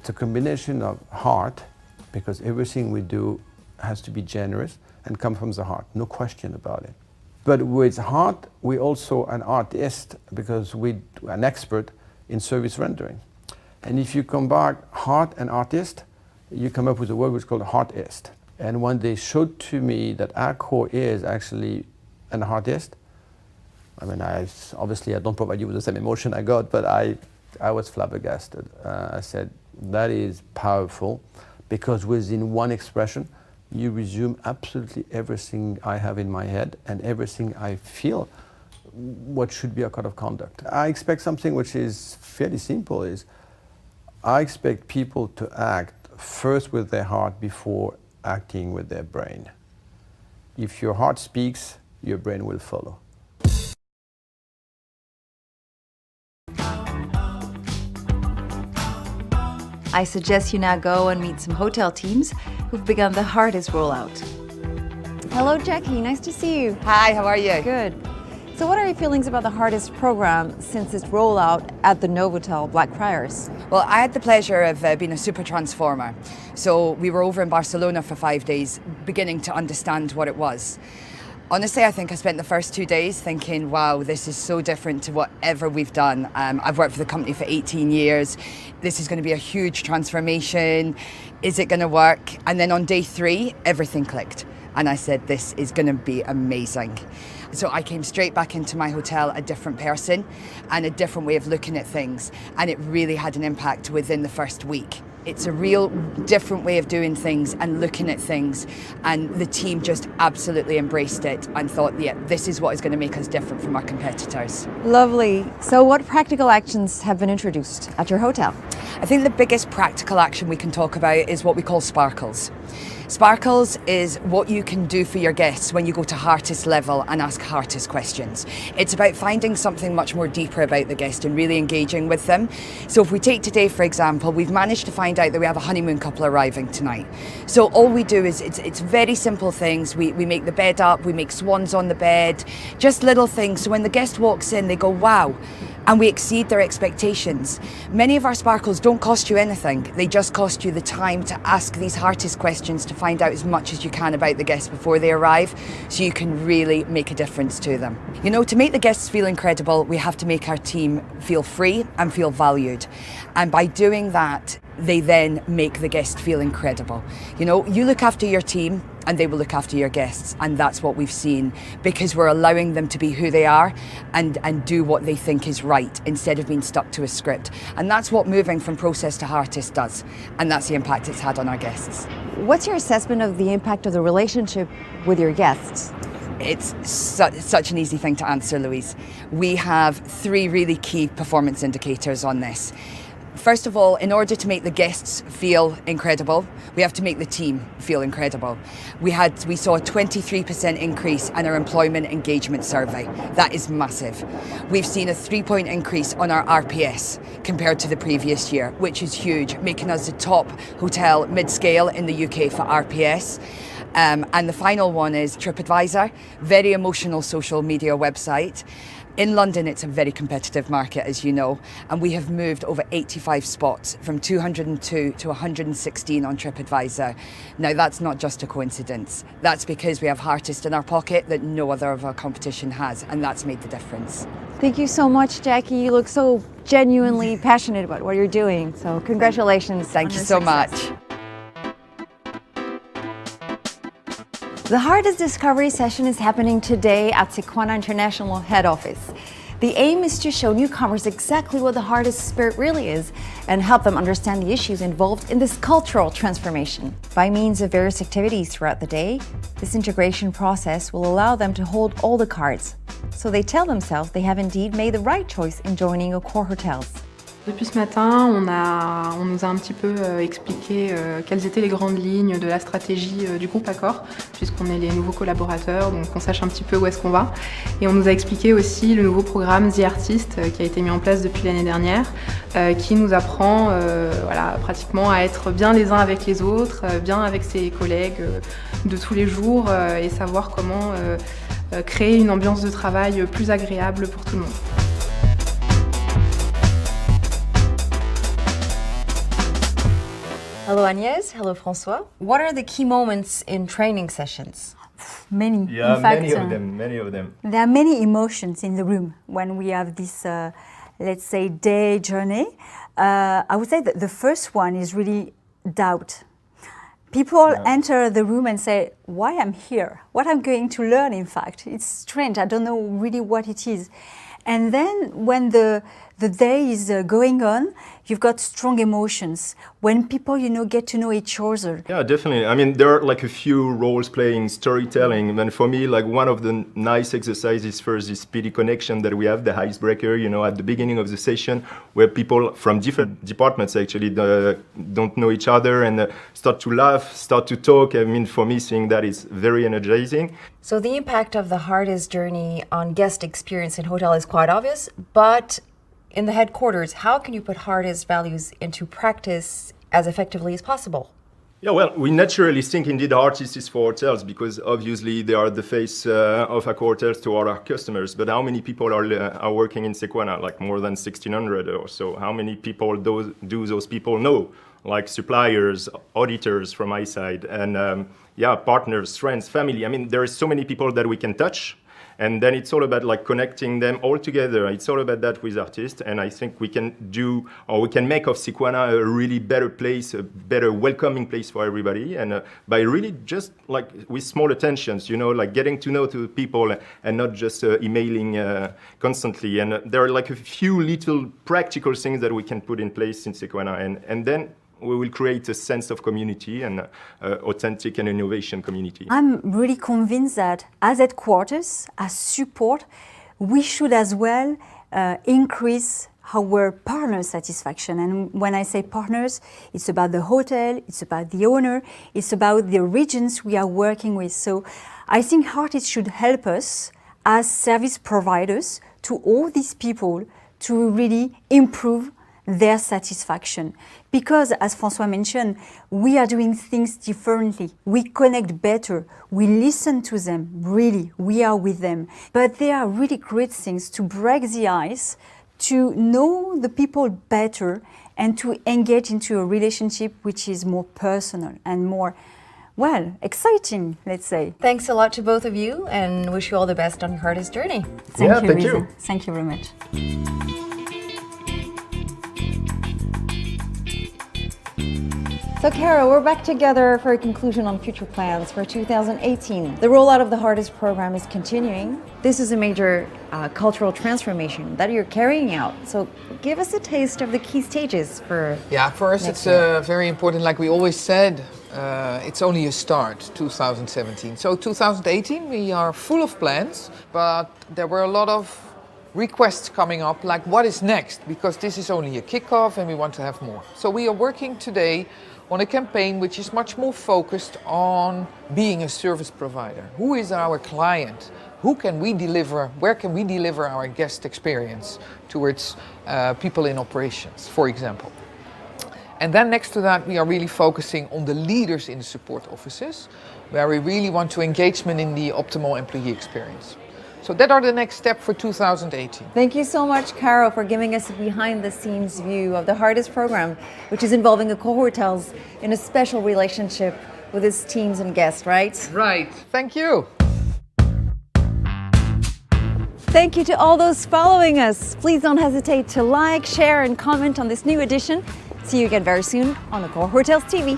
It's a combination of heart, because everything we do has to be generous and come from the heart, no question about it. But with heart, we're also an artist, because we're an expert in service rendering. And if you combine heart and artist, you come up with a word which is called heartist. And when they showed to me that Accor is actually an artist, I mean, obviously I don't provide you with the same emotion I got, but I was flabbergasted. I said, that is powerful, because within one expression, you resume absolutely everything I have in my head and everything I feel what should be a code of conduct. I expect something which is fairly simple, is I expect people to act first with their heart before acting with their brain. If your heart speaks, your brain will follow. I suggest you now go and meet some hotel teams who've begun the HEARTIST rollout. Hello, Jackie. Nice to see you. Hi, how are you? Good. So what are your feelings about the HEARTIST program since its rollout at the Novotel Blackfriars? Well, I had the pleasure of being a super transformer. So we were over in Barcelona for 5 days, beginning to understand what it was. Honestly, I think I spent the first 2 days thinking, wow, this is so different to whatever we've done. I've worked for the company for 18 years. This is going to be a huge transformation. Is it going to work? And then on day 3, everything clicked. And I said, this is going to be amazing. So I came straight back into my hotel a different person and a different way of looking at things. And it really had an impact within the first week. It's a real different way of doing things and looking at things, and the team just absolutely embraced it and thought, yeah, this is what is going to make us different from our competitors. Lovely. So what practical actions have been introduced at your hotel? I think the biggest practical action we can talk about is what we call sparkles. Sparkles is what you can do for your guests when you go to HEARTIST level and ask HEARTIST questions. It's about finding something much more deeper about the guest and really engaging with them. So if we take today, for example, we've managed to find out that we have a honeymoon couple arriving tonight. So all we do is, it's very simple things. We make the bed up, we make swans on the bed, just little things. So when the guest walks in, they go, wow. And we exceed their expectations. Many of our sparkles don't cost you anything. They just cost you the time to ask these HEARTIST questions to find out as much as you can about the guests before they arrive, so you can really make a difference to them. You know, to make the guests feel incredible, we have to make our team feel free and feel valued. And by doing that, they then make the guest feel incredible. You know, you look after your team and they will look after your guests, and that's what we've seen, because we're allowing them to be who they are and do what they think is right instead of being stuck to a script. And that's what moving from process to HEARTIST does, and that's the impact it's had on our guests. What's your assessment of the impact of the relationship with your guests? It's such an easy thing to answer, Louise. We have 3 really key performance indicators on this. First of all, in order to make the guests feel incredible, we have to make the team feel incredible. We saw a 23% increase in our employment engagement survey. That is massive. We've seen a 3-point increase on our RPS compared to the previous year, which is huge, making us the top hotel mid-scale in the UK for RPS. And the final one is TripAdvisor, very emotional social media website. In London, it's a very competitive market, as you know, and we have moved over 85 spots from 202 to 116 on TripAdvisor. Now, that's not just a coincidence. That's because we have HEARTIST in our pocket that no other of our competition has, and that's made the difference. Thank you so much, Jackie. You look so genuinely passionate about what you're doing. So congratulations. Thank you so much. The HEARTIST Discovery session is happening today at Sequana International Head Office. The aim is to show newcomers exactly what the HEARTIST spirit really is and help them understand the issues involved in this cultural transformation. By means of various activities throughout the day, this integration process will allow them to hold all the cards, so they tell themselves they have indeed made the right choice in joining Accor Hotels. Depuis ce matin, on nous a un petit peu expliqué quelles étaient les grandes lignes de la stratégie du groupe Accor, puisqu'on est les nouveaux collaborateurs, donc qu'on sache un petit peu où est-ce qu'on va. Et on nous a expliqué aussi le nouveau programme HEARTIST qui a été mis en place depuis l'année dernière, qui nous apprend voilà, pratiquement à être bien les uns avec les autres, bien avec ses collègues de tous les jours et savoir comment créer une ambiance de travail plus agréable pour tout le monde. Hello Agnès, hello François. What are the key moments in training sessions? Many. Yeah, In fact, many of them. there are many emotions in the room when we have this, let's say, day journey. I would say that the first one is really doubt. People enter the room and say, why I'm here? What I'm going to learn, in fact. It's strange, I don't know really what it is. And then when the day is going on, you've got strong emotions. When people, get to know each other. Yeah, definitely. I mean, there are like a few roles playing, storytelling. And for me, like one of the nice exercises first is speedy connection that we have, the icebreaker, at the beginning of the session, where people from different departments actually don't know each other and start to laugh, start to talk. I mean, for me, seeing that is very energizing. So the impact of the HEARTIST journey on guest experience in hotel is quite obvious, but in the headquarters, how can you put HEARTIST values into practice as effectively as possible? Yeah, well, we naturally think indeed HEARTIST is for hotels because obviously they are the face of Accor hotels to all our customers. But how many people are working in Sequana? Like more than 1,600 or so. How many people do those people know? Like suppliers, auditors from my side, and partners, friends, family. I mean, there are so many people that we can touch. And then it's all about like connecting them all together. It's all about that with HEARTIST. And I think we can make of Sequana a really better place, a better welcoming place for everybody. And by really just like with small attentions, like getting to know to people and not just emailing constantly. And there are like a few little practical things that we can put in place in Sequana. And then we will create a sense of community and authentic and innovation community. I'm really convinced that as headquarters, as support, we should as well increase our partner satisfaction. And when I say partners, it's about the hotel, it's about the owner, it's about the regions we are working with. So I think HEARTIST should help us as service providers to all these people to really improve their satisfaction. Because, as François mentioned, we are doing things differently. We connect better. We listen to them, really. We are with them. But there are really great things to break the ice, to know the people better, and to engage into a relationship which is more personal and more, exciting, let's say. Thanks a lot to both of you and wish you all the best on your HEARTIST journey. Thank you, thank Lisa. you. Thank you very much. So Caro, we're back together for a conclusion on future plans for 2018. The rollout of the HEARTIST program is continuing. This is a major cultural transformation that you're carrying out. So give us a taste of the key stages for for us it's very important, like we always said, it's only a start, 2017. So 2018 we are full of plans, but there were a lot of requests coming up, like what is next? Because this is only a kickoff and we want to have more. So we are working today on a campaign which is much more focused on being a service provider. Who is our client? Who can we deliver? Where can we deliver our guest experience towards people in operations, for example? And then next to that, we are really focusing on the leaders in the support offices, where we really want to engagement in the optimal employee experience. So that are the next step for 2018. Thank you so much, Caro, for giving us a behind-the-scenes view of the HEARTIST program, which is involving Accor Hotels in a special relationship with its teams and guests, right? Right. Thank you. Thank you to all those following us. Please don't hesitate to like, share, and comment on this new edition. See you again very soon on Accor Hotels TV.